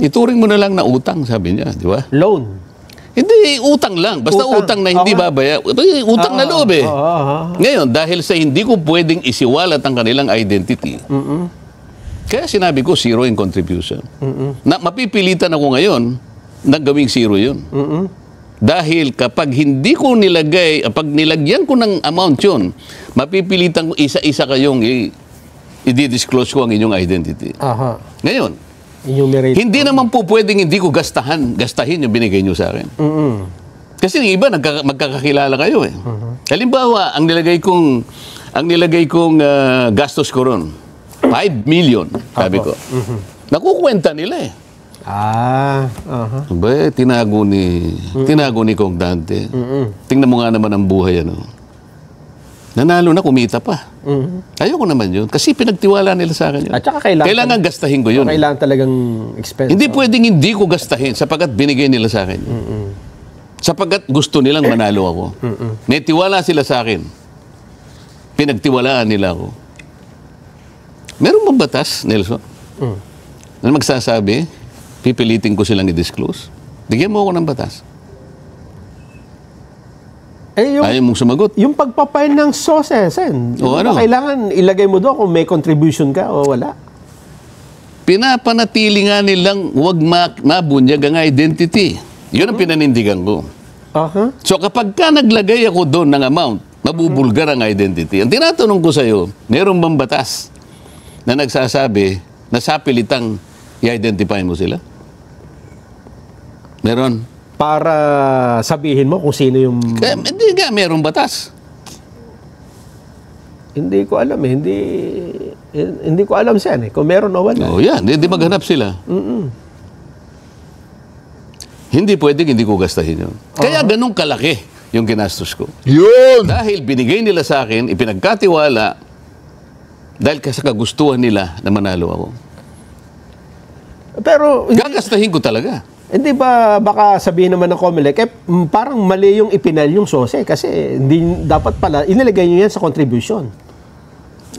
Ituring mo na lang na utang, sabi niya, di ba? Loan. Hindi, utang lang. Basta utang na hindi babaya. Utang na loob Ngayon, dahil sa hindi ko pwedeng isiwalat ang kanilang identity, kaya sinabi ko, zero in contribution. Na mapipilitan ako ngayon na gawing zero yun. Dahil kapag hindi ko nilagay, pag nilagyan ko ng amount yun, mapipilitan ko isa-isa kayong i-disclose ko ang inyong identity. Ngayon, hindi naman po pwedeng hindi ko gastahin yung binigay nyo sa akin. Kasi yung iba, magkakakilala kayo Halimbawa, ang nilagay kong gastos ko ron, 5 million, sabi ko. Nakukwenta nila Tinago ni Kong Dante. Tingnan mo nga naman ang buhay, Nanalo na, kumita pa. Ayoko naman yun. Kasi pinagtiwala nila sa akin yun. At saka kailangan gastahin ko yun. Kailangan talagang expense. Hindi pwedeng hindi ko gastahin sapagkat binigay nila sa akin yun. Sapagkat gusto nilang manalo ako. Netiwala sila sa akin. Pinagtiwalaan nila ako. Meron bang batas, Nelson? Na magsasabi, pipilitin ko silang i-disclose? Bigyan mo ako ng batas. Ayaw mong sumagot. Yung pagpapain ng SOSE, Sen. Kailangan ilagay mo doon kung may contribution ka o wala. Pinapanatili nga nilang huwag mabunyag ang identity. Yun ang pinanindigan ko. So kapag ka naglagay ako doon ng amount, mabubulgar ang identity. Ang tinatanong ko sa'yo, meron bang batas na nagsasabi na sa pilitang i-identify mo sila? Meron? Para sabihin mo kung sino yung... Hindi nga, merong batas. Hindi ko alam Hindi ko alam siya kung meron o wala. Yan. Hindi maghanap sila. Hindi pwedeng hindi ko gastahin yun. Kaya ganun kalaki yung ginastos ko. Yun! Dahil binigay nila sa akin, ipinagkatiwala, dahil sa kagustuhan nila na manalo ako. Pero... Gagastahin ko talaga. Hindi ba baka sabihin naman ng COMELEC, parang mali yung ipinal yung SOSE kasi hindi dapat pala, inilagay nyo yan sa contribution.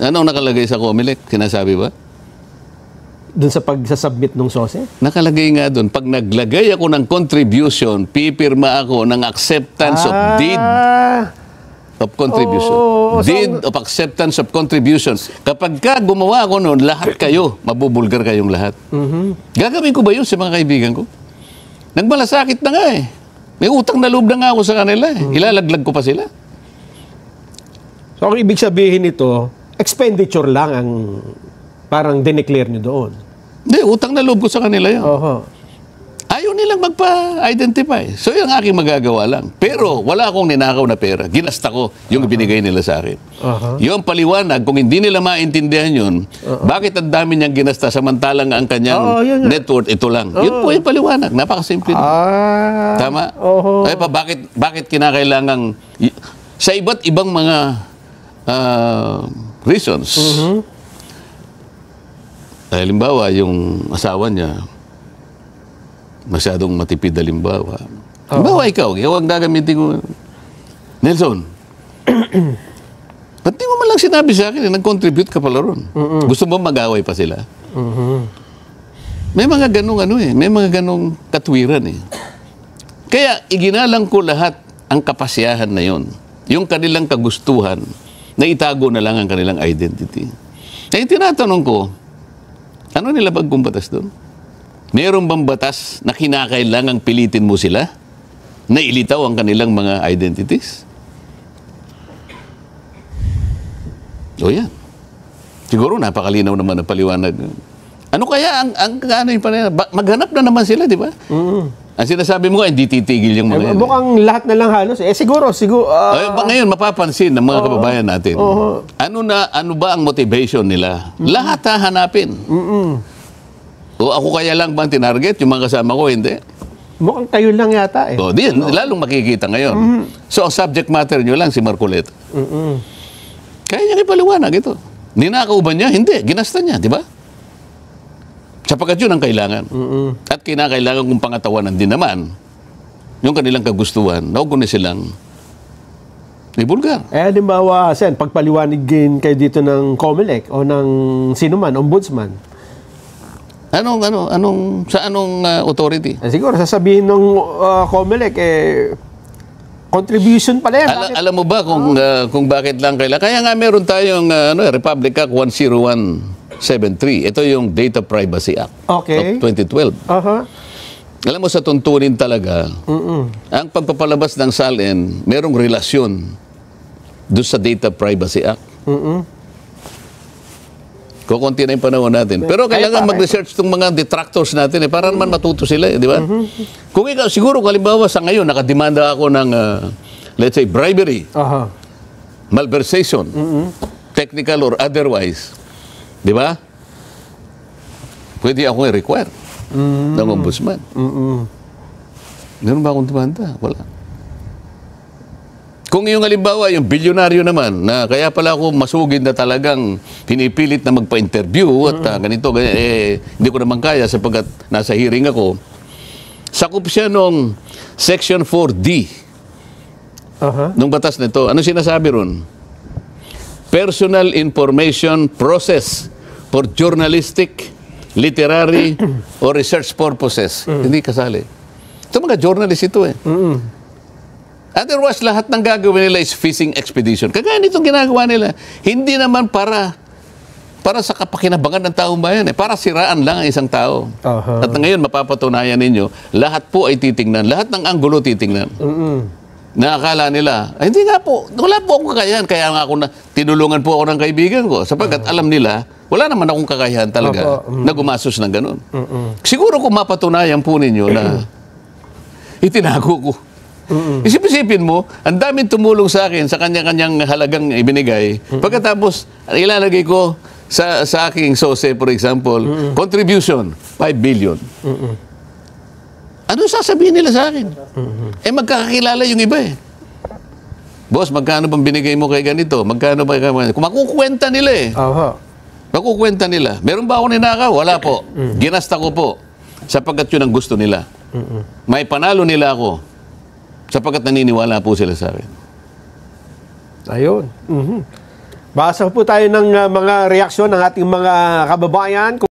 Anong nakalagay sa COMELEC? Sinasabi ba? Doon sa pagsasubmit ng SOSE? Nakalagay nga doon, pag naglagay ako ng contribution, pipirma ako ng acceptance of deed of contribution. Deed of acceptance of contribution. Kapag ka gumawa ako noon, lahat kayo, mabubulgar kayong lahat. Gagawin ko ba yun sa mga kaibigan ko? Nagmalasakit na nga eh. May utang na loob na nga ako sa kanila eh. Ilalaglag ko pa sila. So, ang ibig sabihin nito, expenditure lang ang parang dineclare nyo doon. Hindi, utang na loob ko sa kanila yun. Oho. Ayaw nilang magpa-identify. So, yung aking magagawa lang. Pero, wala akong ninakaw na pera. Ginasta ko yung binigay nila sa akin. Yung paliwanag, kung hindi nila maintindihan yun, bakit ang dami niyang ginasta samantalang ang kanyang net worth, ito lang. Yun po yung paliwanag. Napakasimple. Tama? Ay pa, bakit kinakailangang, sa iba't ibang mga reasons, halimbawa, yung asawa niya, masyadong matipid halimbawa. Halimbawa, ikaw ang gagamitin ko. Nelson, ba't di mo man lang sinabi sa akin, nag-contribute ka pala ron. Gusto mo mag-away pa sila? May mga ganong may mga ganong katwiran eh. Kaya, iginalang ko lahat ang kapasyahan na yon. Yung kanilang kagustuhan, na itago na lang ang kanilang identity. Kaya tinatanong ko, ano nilabag kong batas doon? Meron bang batas na kinakailangang pilitin mo sila na ilitaw ang kanilang mga identities? O yan. Siguro napakalinaw naman ang paliwanag. Ano kaya ang ano yung paliwanag? Maghanap na naman sila, di ba? Ang sinasabi mo nga, hindi titigil yung mga yan. Mukhang lahat na lang halos. Siguro. Ngayon, mapapansin ng mga kababayan natin. Ano ba ang motivation nila? Lahat hahanapin. O ako kaya lang bang tinarget? Yung mga kasama ko, hindi. Mukhang kayo lang yata eh. O, lalong makikita ngayon. So, ang subject matter nyo lang si Marcoleta. Kaya niya ipaliwanag ito. Ninakaw ba niya? Hindi. Ginasta niya, di ba? Sapagkat yun ang kailangan. At kinakailangan kong pangatawanan din naman yung kanilang kagustuhan na huwag ko na silang ibulgar. Halimbawa, Sen, pagpaliwanagin kayo dito ng COMELEC o ng sino man, ombudsman. Sa anong authority? Siguro, sasabihin ng COMELEC, contribution pala yan. Alam mo ba kung bakit lang kailangan? Kaya nga meron tayong Republic Act 10173. Ito yung Data Privacy Act of 2012. Alam mo, sa tuntunin talaga, ang pagpapalabas ng SALN, merong relasyon doon sa Data Privacy Act. Kukunti na yung panahon natin. Pero kailangan mag-research itong mga detractors natin para naman matuto sila, di ba? Kung ikaw, siguro, kalimbawa sa ngayon, nakademanda ako ng, let's say, bribery, malversation, technical or otherwise, di ba? Pwede akong i-require ng ombudsman. Meron ba akong demanda? Wala. Kung yung halimbawa, yung bilyonaryo naman, na kaya pala ako masugid na talagang pinipilit na magpa-interview at ganito, hindi ko naman kaya sapagkat nasa hearing ako, sakop siya nung Section 4D nung batas nito. Ano sinasabi ron? Personal information process for journalistic, literary, or research purposes. Hindi kasali. Ito mga journalist ito eh. Otherwise, lahat ng gagawin nila is fishing expedition. Kagaya nitong ginagawa nila, hindi naman para sa kapakinabangan ng taong bayan. Para siraan lang ang isang tao. At ngayon, mapapatunayan ninyo, lahat po ay titingnan. Lahat ng anggulo titingnan. Nakakala nila, ay, hindi nga po, wala po akong kakayahan. Kaya nga tinulungan po ako ng kaibigan ko. Sapagkat alam nila, wala naman akong kakayahan talaga na gumasos ng ganun. Siguro kung mapatunayan po ninyo na itinago ko. Isip-isipin mo, ang daming tumulong sa akin sa kanya-kanyang halagang ibinigay. Pagkatapos, ilalagay ko sa aking SOSE, for example, contribution, 5 billion. Ano sasabihin nila sa akin? Magkakakilala yung iba eh. Boss, magkano bang binigay mo kay ganito? Magkano ba kay... Kung makukwenta nila eh. Makukwenta nila. Meron ba ako ninakaw? Wala po. Ginasta ko po. Sapagkat yun ang gusto nila. May panalo nila ako. Sapagkat naniniwala po sila sa akin. Ayun. Basa po tayo ng mga reaksyon ng ating mga kababayan.